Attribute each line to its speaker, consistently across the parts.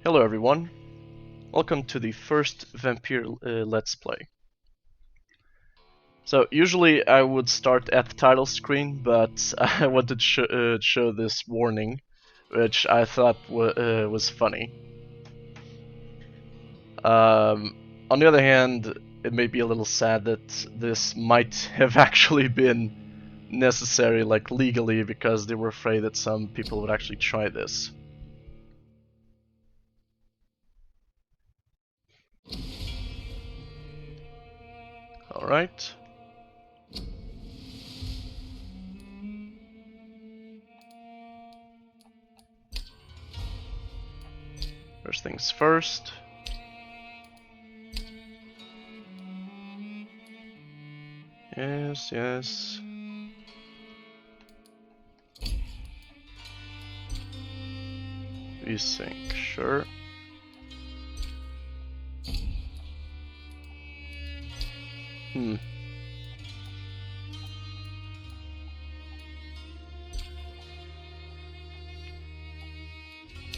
Speaker 1: Hello everyone, welcome to the first Vampyr Let's Play. So usually I would start at the title screen, but I wanted to show this warning, which I thought was funny. On the other hand, it may be a little sad that this might have actually been necessary, like legally, because they were afraid that some people would actually try this. Alright. First things first. Yes. Resync, sure.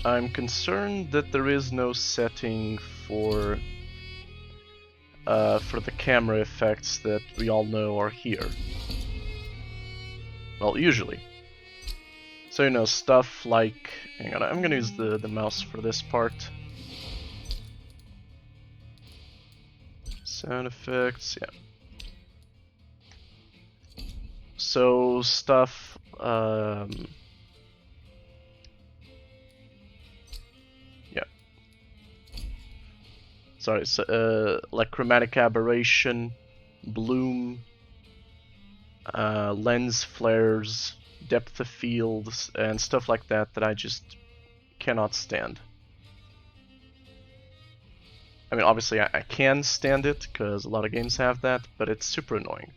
Speaker 1: I'm concerned that there is no setting for the camera effects that we all know are here. Well, usually. So, you know, stuff like... Hang on, I'm gonna use the mouse for this part. Sound effects, yeah. So, stuff... Sorry, so, like chromatic aberration, bloom, lens flares, depth of fields, and stuff like that that I just cannot stand. I mean, obviously I can stand it, because a lot of games have that, but it's super annoying.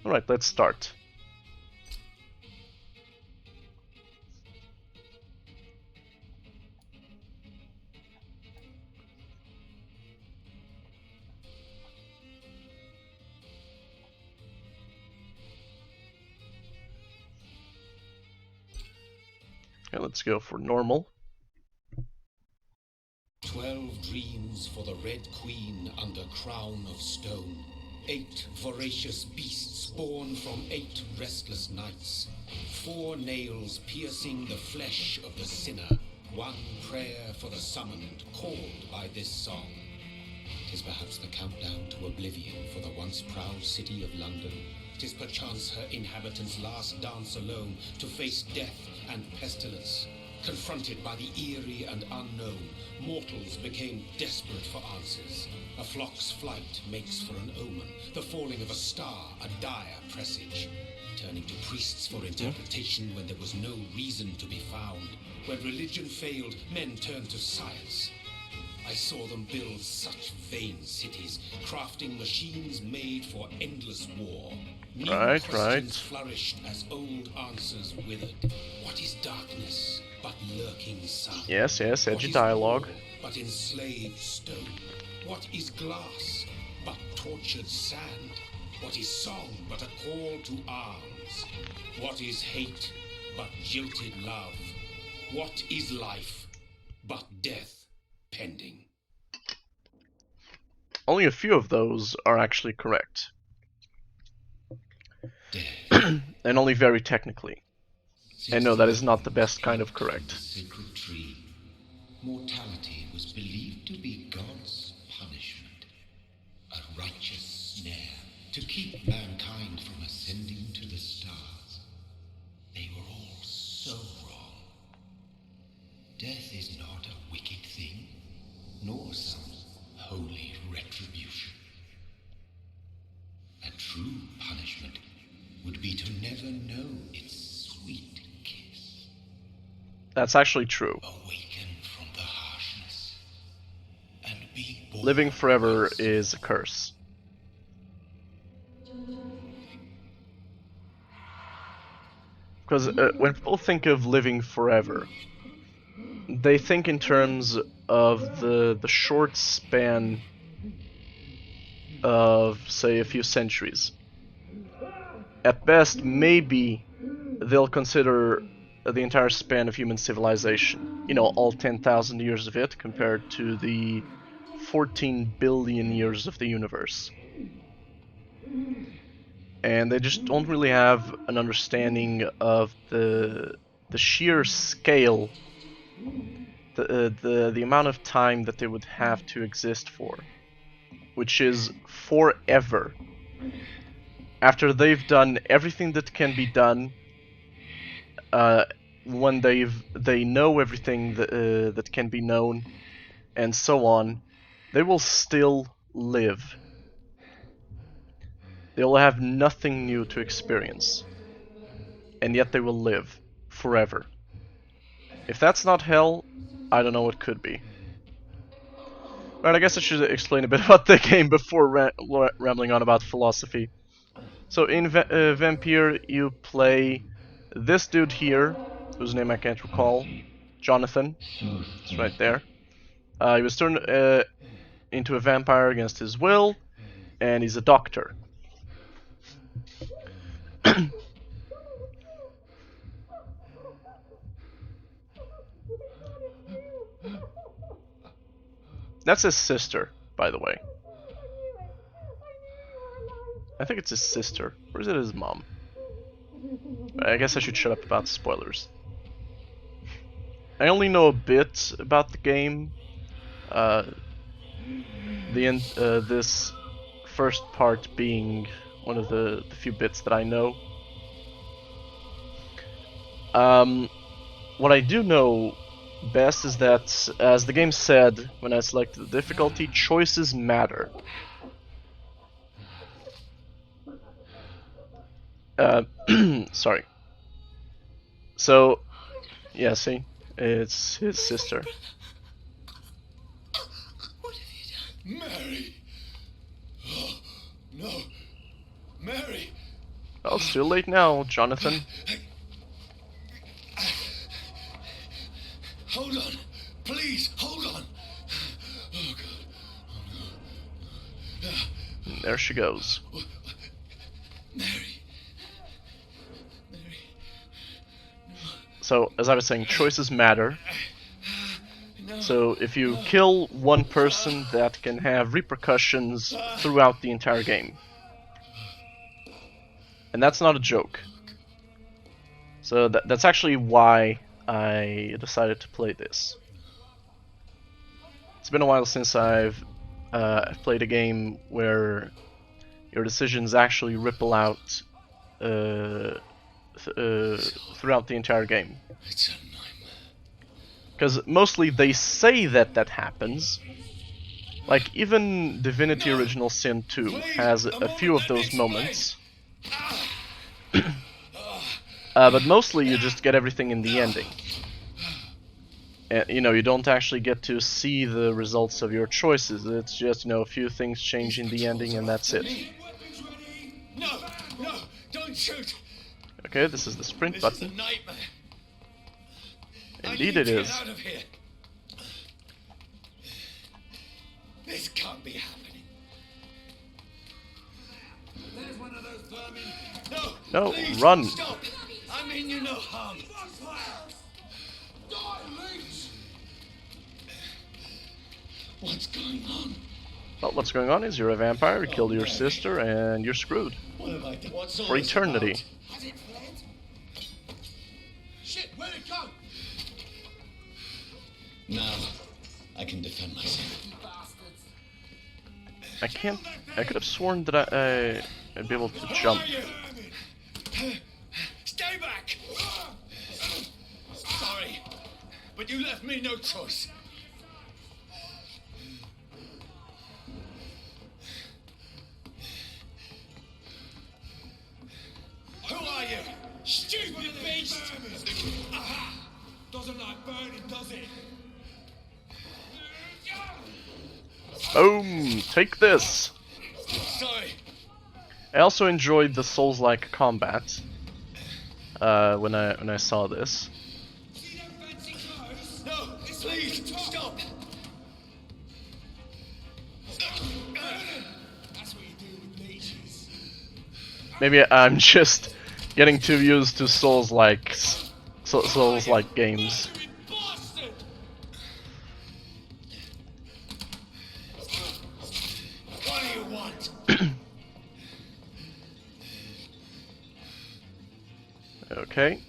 Speaker 1: Alright, let's start. Okay, let's go for normal.
Speaker 2: 12 dreams for the Red Queen under crown of stone. 8 voracious beasts born from 8 restless nights. 4 nails piercing the flesh of the sinner. 1 prayer for the summoned called by this song. 'Tis perhaps the countdown to oblivion for the once proud city of London. 'Tis perchance her inhabitants' last dance alone to face death and pestilence. Confronted by the eerie and unknown, mortals became desperate for answers. A flock's flight makes for an omen, the falling of a star a dire presage. Turning to priests for interpretation when there was no reason to be found. When religion failed, men turned to science. I saw them build such vain cities, crafting machines made for endless war. New questions flourished as old answers withered. What is darkness but lurking sun?
Speaker 1: Yes, edgy dialogue.
Speaker 2: But enslaved stone? What is glass but tortured sand? What is song but a call to arms? What is hate but jilted love? What is life but death pending?
Speaker 1: Only a few of those are actually correct. And only very technically. And no, that is not the best kind of correct.
Speaker 2: Sacred tree. Mortality was believed to be God's punishment. A righteous snare to keep mankind from ascending to the stars. They were all so wrong. Death is not a wicked thing, nor some holy retribution. A true punishment would be to never know its sweet kiss.
Speaker 1: That's actually true.
Speaker 2: Awaken from the harshness and be born.
Speaker 1: Living forever is a curse. Because when people think of living forever, they think in terms of the short span of, say, a few centuries. At best, maybe they'll consider the entire span of human civilization. You know, all 10,000 years of it compared to the 14 billion years of the universe. And they just don't really have an understanding of the sheer scale, the amount of time that they would have to exist for, which is forever. After they've done everything that can be done, when they know everything that can be known, and so on, they will still live. They will have nothing new to experience, and yet they will live forever. If that's not hell, I don't know what could be. Right, I guess I should explain a bit about the game before rambling on about philosophy. So in Vampyr, you play this dude here, whose name I can't recall, Jonathan. It's right there. He was turned into a vampire against his will, and he's a doctor. That's his sister, by the way. I think it's his sister. Or is it his mom? I guess I should shut up about spoilers. I only know a bit about the game. This first part being one of the few bits that I know. What I do know best is that, as the game said when I selected the difficulty, choices matter. Sorry. So, yeah, see? It's his sister.
Speaker 2: What have you done? Mary! Oh, no. Mary!
Speaker 1: Well, it's too late now, Jonathan.
Speaker 2: Hold on. Please, hold on. Oh, God. Oh, no.
Speaker 1: And there she goes.
Speaker 2: Mary.
Speaker 1: So, as I was saying, choices matter. So, if you kill one person, that can have repercussions throughout the entire game. And that's not a joke. So, that's actually why I decided to play this. It's been a while since I've played a game where your decisions actually ripple out throughout the entire game.
Speaker 2: It's a nightmare.
Speaker 1: Because mostly they say that happens. Like, even Divinity Original Sin 2 has a few of those moments. But mostly you just get everything in the ending. And, you know, you don't actually get to see the results of your choices. It's just, you know, a few things change in the ending and that's it.
Speaker 2: No, no, don't shoot.
Speaker 1: Okay, this is the sprint
Speaker 2: This
Speaker 1: button.
Speaker 2: is a nightmare.
Speaker 1: Indeed
Speaker 2: I
Speaker 1: it
Speaker 2: need to
Speaker 1: is.
Speaker 2: get out of here. This can't be happening. There's one of those vermin. No,
Speaker 1: No,
Speaker 2: please,
Speaker 1: run.
Speaker 2: Stop. I mean you no harm. What's going on?
Speaker 1: Well, what's going on is you're a vampire, you killed your sister, and you're screwed.
Speaker 2: What have I done? What's all
Speaker 1: For
Speaker 2: this
Speaker 1: eternity.
Speaker 2: about? Has it fled? Shit, where'd it go? Now, I can defend myself.
Speaker 1: I could have sworn that I'd be able to jump.
Speaker 2: Stay back! Sorry, but you left me no choice. Who are you? Stupid beast! Aha! Doesn't like burning, does it?
Speaker 1: Boom! Take this!
Speaker 2: Sorry.
Speaker 1: I also enjoyed the Souls-like combat when I saw this.
Speaker 2: No, please, stop! That's what you do with leeches.
Speaker 1: Maybe I'm just getting too used to Souls-like Souls-like games.
Speaker 2: What do you want?
Speaker 1: Okay.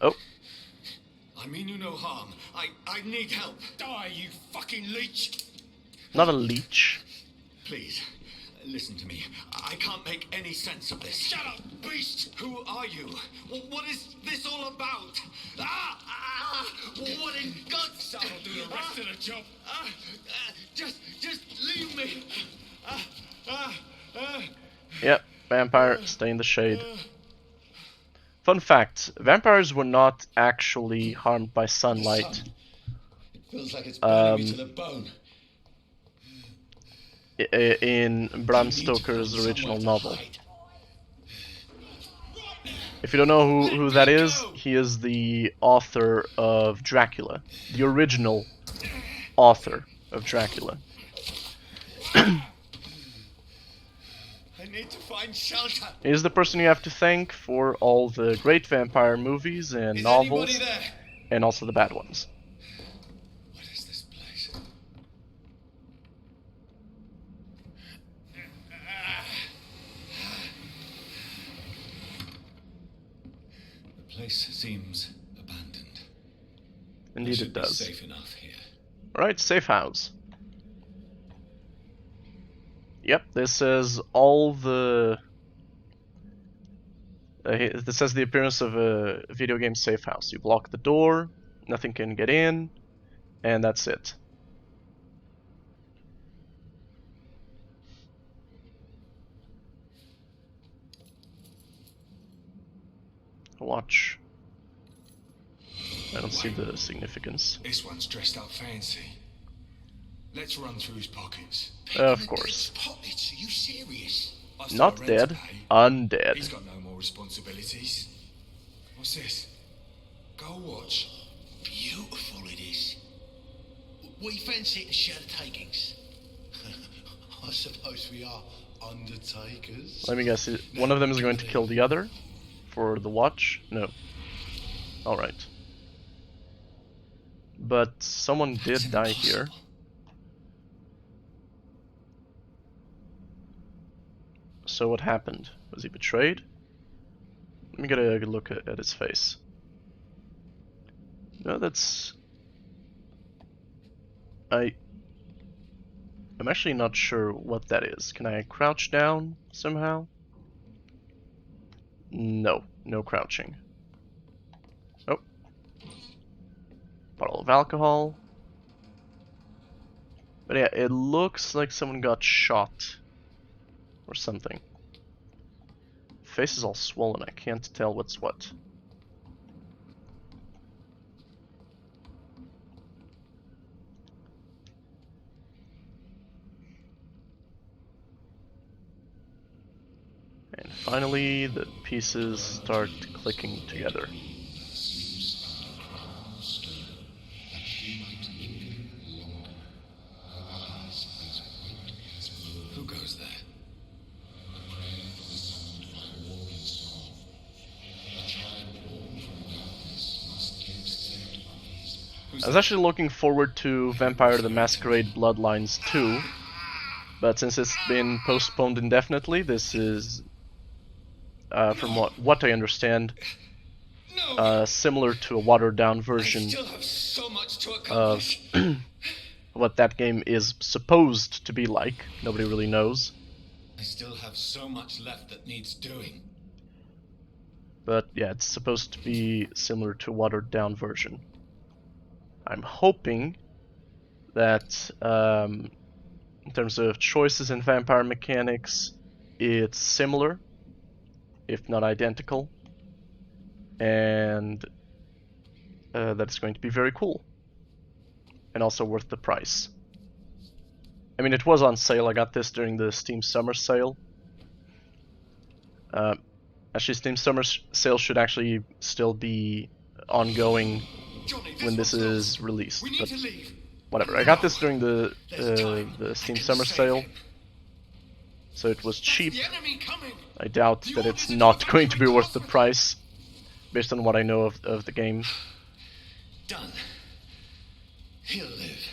Speaker 1: Oh.
Speaker 2: I mean you no harm. I need help. Die, you fucking leech!
Speaker 1: Not a leech.
Speaker 2: Please, listen to me. I can't make any sense of this. Shut up, beast! Who are you? What is this all about? What in God's name? That'll do the rest of the job. Just leave me.
Speaker 1: Yep, vampire, stay in the shade. Fun fact, vampires were not actually harmed by sunlight.
Speaker 2: It feels like it's burning me to the bone.
Speaker 1: In Bram Stoker's original novel. If you don't know who that is, he is the author of Dracula. The original author of Dracula.
Speaker 2: I need to find shelter.
Speaker 1: He's the person you have to thank for all the great vampire movies and novels, and also the bad ones.
Speaker 2: What is this place? The place seems abandoned.
Speaker 1: Indeed it does.
Speaker 2: Safe enough here.
Speaker 1: Alright, safe house. Yep, this says all the... this says the appearance of a video game safe house. You block the door, nothing can get in, and that's it. Watch. I don't see the significance.
Speaker 2: This one's dressed up fancy. Let's run through his pockets.
Speaker 1: Of course.
Speaker 2: Pockets? Are you serious?
Speaker 1: Not dead, undead.
Speaker 2: He's got no more responsibilities. What's this? Go watch. Beautiful it is. We fancy to share the takings. I suppose we are undertakers.
Speaker 1: Let me guess, one of them is going to kill the other for the watch? No. Alright. But someone did die here. So what happened? Was he betrayed? Let me get a good look at his face. No, that's... I'm actually not sure what that is. Can I crouch down somehow? No, no crouching. Oh. Bottle of alcohol. But yeah, it looks like someone got shot. Or something. Face is all swollen, I can't tell what's what. And finally, the pieces start clicking together.
Speaker 2: Who goes there?
Speaker 1: I was actually looking forward to Vampire the Masquerade Bloodlines 2, but since it's been postponed indefinitely, this is, from what I understand, similar to a watered-down version of what that game is supposed to be like. Nobody really knows.
Speaker 2: I still have so much left that needs doing.
Speaker 1: But yeah, it's supposed to be similar to a watered-down version. I'm hoping that in terms of choices in vampire mechanics, it's similar, if not identical, and that it's going to be very cool, and also worth the price. I mean, it was on sale. I got this during the Steam Summer Sale. Actually, Steam Summer Sale should actually still be ongoing when this is released, but whatever. I got this during the Steam Summer Sale, so it was cheap.
Speaker 2: The enemy coming.
Speaker 1: I doubt that it's not going to be worth the price, based on what I know of the game.
Speaker 2: Done. He'll live.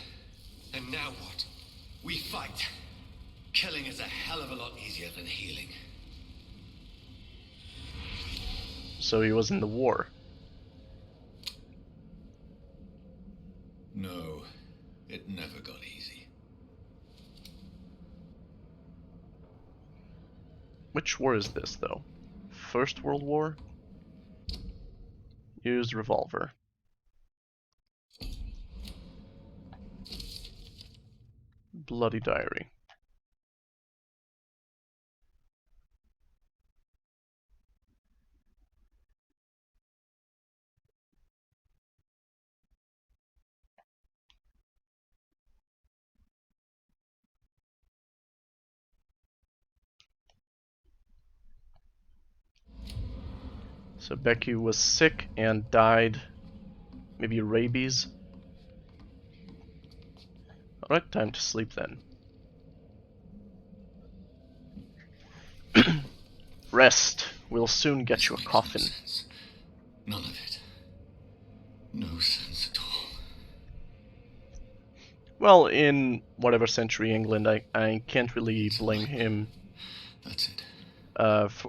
Speaker 2: And now what? We fight. Killing is a hell of a lot easier than healing.
Speaker 1: So he was in the war.
Speaker 2: No, it never got easy.
Speaker 1: Which war is this, though? First World War? Used revolver. Bloody diary. So Becky was sick and died. Maybe rabies. Alright, time to sleep then. Rest. We'll soon get you a coffin.
Speaker 2: None of it. No sense at all.
Speaker 1: Well, in whatever century England, I can't really blame him
Speaker 2: That's it.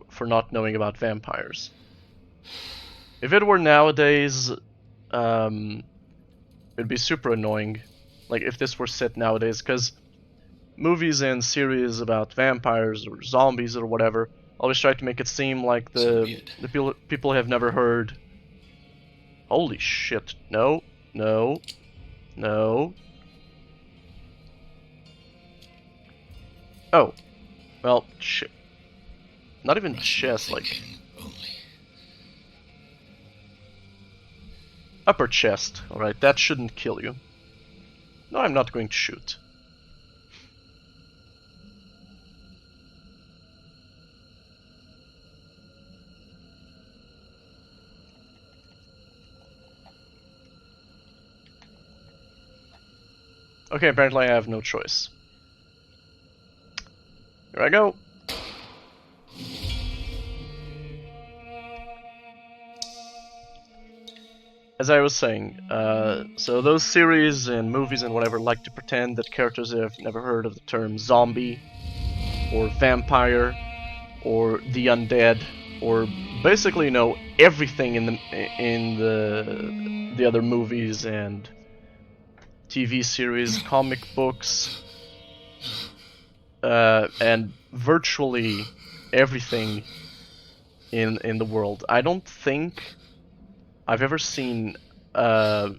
Speaker 1: for not knowing about vampires. If it were nowadays, it'd be super annoying. Like, if this were set nowadays, because movies and series about vampires or zombies or whatever always try to make it seem like the people have never heard. Holy shit. No, no, no. Oh. Well, shit. Not even chest, like... Upper chest. Alright, that shouldn't kill you. No, I'm not going to shoot. Okay, apparently I have no choice. Here I go. As I was saying, so those series and movies and whatever like to pretend that characters have never heard of the term zombie, or vampire, or the undead, or basically know everything in the other movies and TV series, comic books, and virtually everything in the world. I don't think I've ever seen a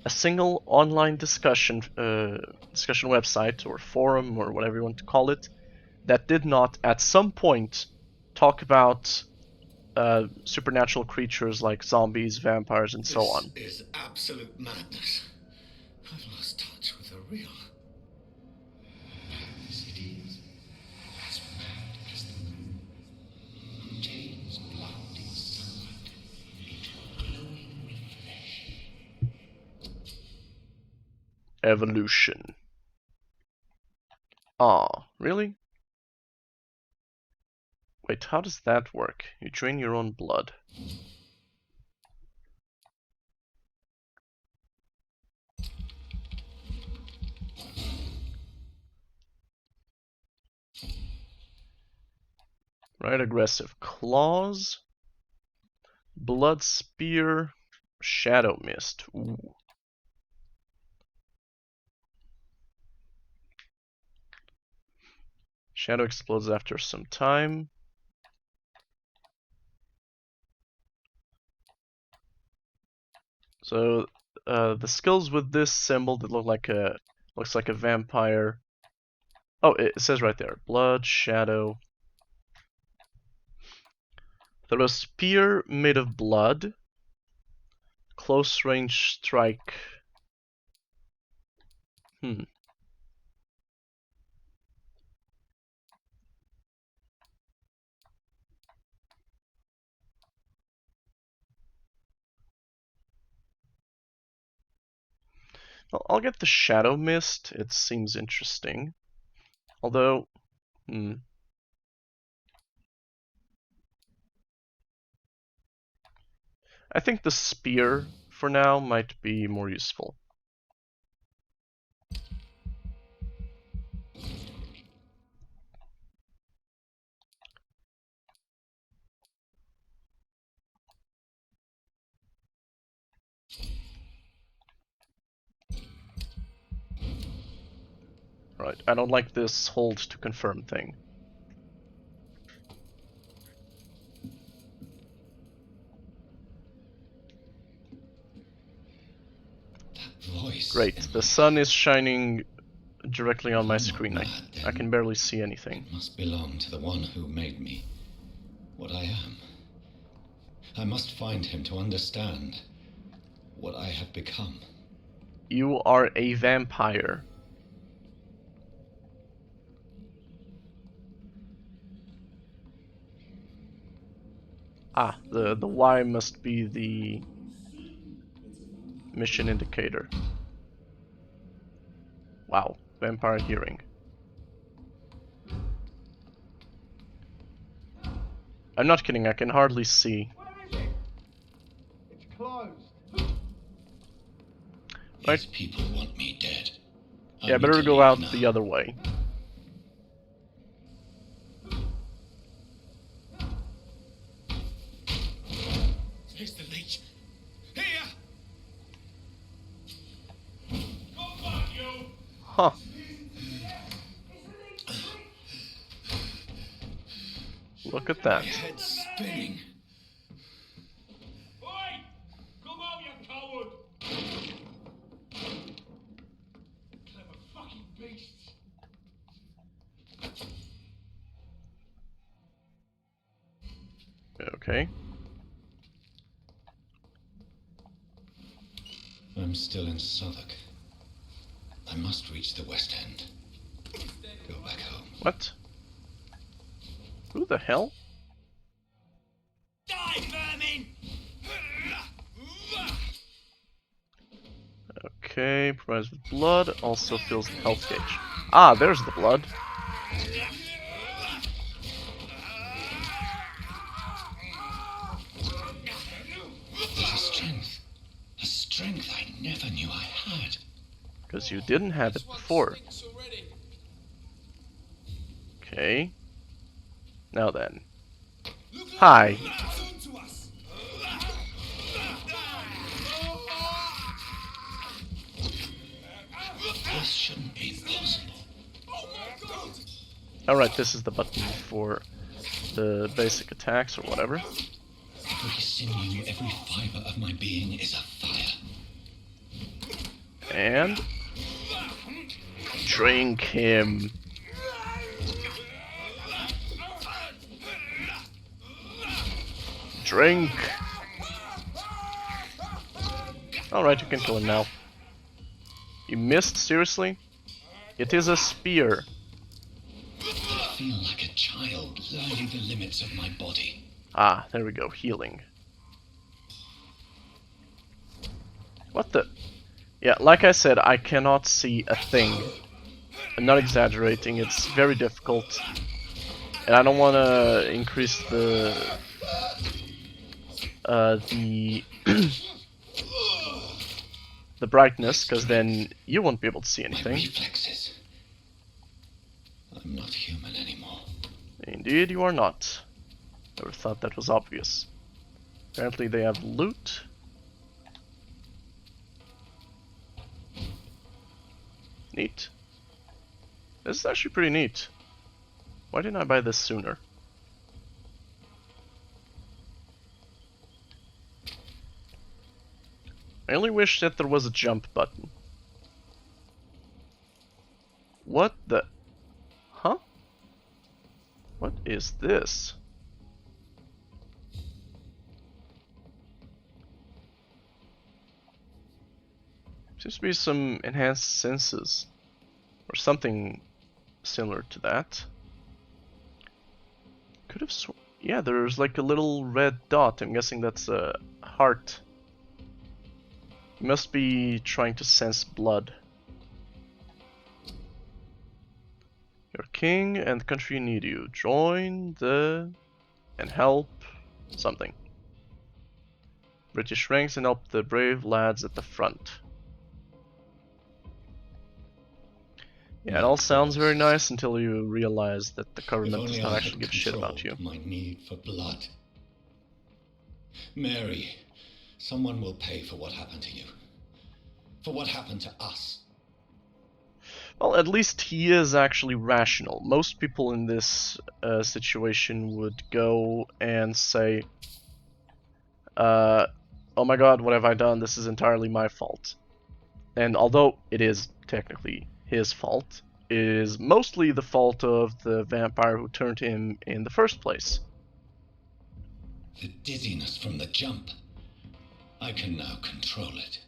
Speaker 1: single online discussion website or forum or whatever you want to call it that did not at some point talk about supernatural creatures like zombies, vampires, and so on.
Speaker 2: This is absolute madness. I've lost touch with the real.
Speaker 3: As it is, as mad as the moon, who changes blood in sunlight into a glowing reflection.
Speaker 1: Evolution. Ah, really? Wait, how does that work? You drain your own blood. Right, aggressive claws. Blood spear. Shadow mist. Ooh. Shadow explodes after some time. So the skills with this symbol that looks like a vampire. Oh, it says right there, blood, shadow. Throw a spear made of blood. Close range strike. Well, I'll get the shadow mist. It seems interesting. Although, Hmm. I think the spear for now might be more useful. Right, I don't like this hold to confirm thing.
Speaker 2: Voice.
Speaker 1: Great, the sun is shining directly on my screen. I can barely see anything.
Speaker 2: It must belong to the one who made me what I am. I must find him to understand what I have become.
Speaker 1: You are a vampire. Ah, the Y must be the mission indicator. Wow, vampire hearing. I'm not kidding, I can hardly see.
Speaker 4: Where is it? It's closed.
Speaker 1: Right.
Speaker 2: These people want me dead. I
Speaker 1: Yeah,
Speaker 2: need
Speaker 1: better
Speaker 2: to
Speaker 1: go
Speaker 2: leave
Speaker 1: out
Speaker 2: now.
Speaker 1: the other way.
Speaker 2: Here's the leech. Here! Come back, you!
Speaker 1: Huh. Look at that.
Speaker 2: My head's spinning.
Speaker 4: Oi! Come out, you coward! Clever fucking beasts.
Speaker 1: Okay.
Speaker 2: I'm still in Southwark. I must reach the West End. Go back home.
Speaker 1: What? Who the hell?
Speaker 2: Die, vermin!
Speaker 1: Okay, provides with blood, also fills the health gauge. Ah, there's the blood.
Speaker 2: There's a strength I never knew I had.
Speaker 1: Because you didn't have it before. Okay. Now then. Hi.
Speaker 2: This shouldn't be possible.
Speaker 1: Alright, this is the button for the basic attacks or whatever.
Speaker 2: Every sinew, every fiber of my being is afire.
Speaker 1: And drink him. Drink. Alright, you can kill him now. You missed, seriously? It is a spear.
Speaker 2: I feel like a child learning the limits of my body.
Speaker 1: Ah, there we go, healing. What the? Yeah, like I said, I cannot see a thing. I'm not exaggerating, it's very difficult. And I don't want to increase the the brightness, because then you won't be able to see
Speaker 2: My
Speaker 1: anything.
Speaker 2: reflexes. I'm not human anymore.
Speaker 1: Indeed, you are not. Never thought that was obvious. Apparently they have loot. Neat. This is actually pretty neat. Why didn't I buy this sooner? I only wish that there was a jump button. What the... Huh? What is this? Seems to be some enhanced senses. Or something similar to that. Could have sworn... Yeah, there's like a little red dot. I'm guessing that's a heart. You must be trying to sense blood. Your king and country need you. Join the... and help... something. British ranks and help the brave lads at the front. Yeah, it all sounds very nice until you realize that the government does not actually give a shit about you.
Speaker 2: My need for blood. Mary, someone will pay for what happened to you. For what happened to us.
Speaker 1: Well, at least he is actually rational. Most people in this situation would go and say, oh my god, what have I done? This is entirely my fault. And although it is technically his fault, it is mostly the fault of the vampire who turned him in the first place.
Speaker 2: The dizziness from the jump. I can now control it.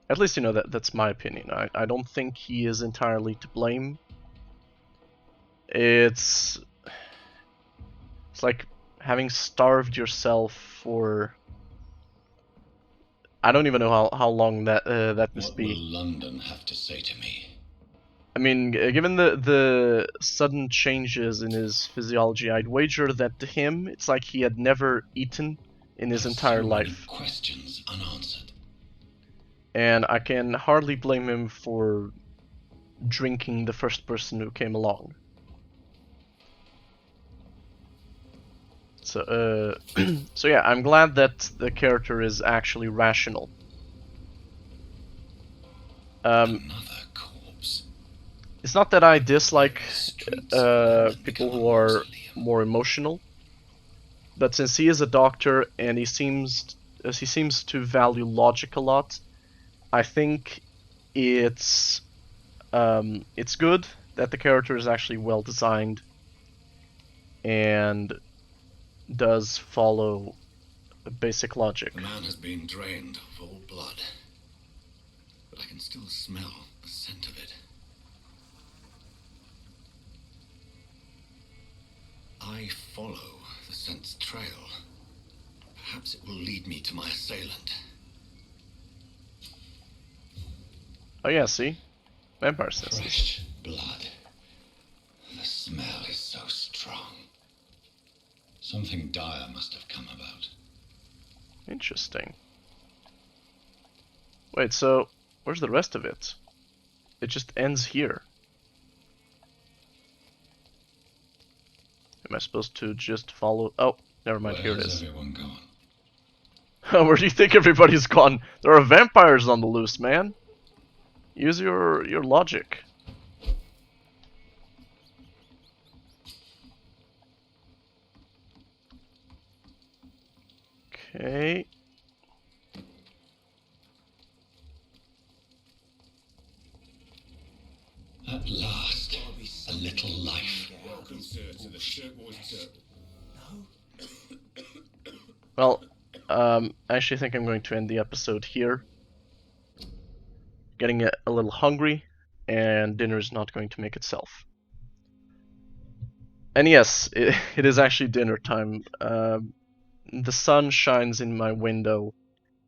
Speaker 1: At least, you know, that's my opinion. I don't think he is entirely to blame. It's like having starved yourself for... I don't even know how long that must be.
Speaker 2: What will London have to say to me?
Speaker 1: I mean, given the sudden changes in his physiology, I'd wager that to him, it's like he had never eaten in his entire life.
Speaker 2: Questions unanswered.
Speaker 1: And I can hardly blame him for drinking the first person who came along. So, so yeah, I'm glad that the character is actually rational.
Speaker 2: Another corpse.
Speaker 1: It's not that I dislike people who are more emotional, but since he is a doctor and he seems to value logic a lot, I think it's good that the character is actually well designed and does follow basic logic.
Speaker 2: The man has been drained of all blood, but I can still smell the scent of it. I follow the scent's trail. Perhaps it will lead me to my assailant.
Speaker 1: Oh yeah, see? Vampire senses.
Speaker 2: Fresh blood. The smell is so strong. Something dire must have come about.
Speaker 1: Interesting. Wait, so where's the rest of it? It just ends here. Am I supposed to just follow? Oh, never mind, here it is.
Speaker 2: Where's everyone gone?
Speaker 1: Where do you think everybody's gone? There are vampires on the loose, man. Use your logic. Okay.
Speaker 2: At last, a little life.
Speaker 4: Welcome, sir, to the Shirtboys Turtle.
Speaker 1: Well, I actually think I'm going to end the episode here. Getting a little hungry, and dinner is not going to make itself. And yes, it is actually dinner time. The sun shines in my window,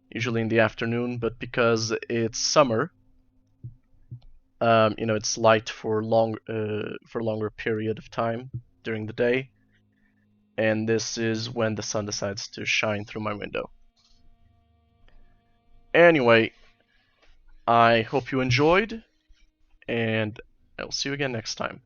Speaker 1: usually in the afternoon, but because it's summer, you know, it's light for a longer period of time during the day, and this is when the sun decides to shine through my window. Anyway, I hope you enjoyed, and I'll see you again next time.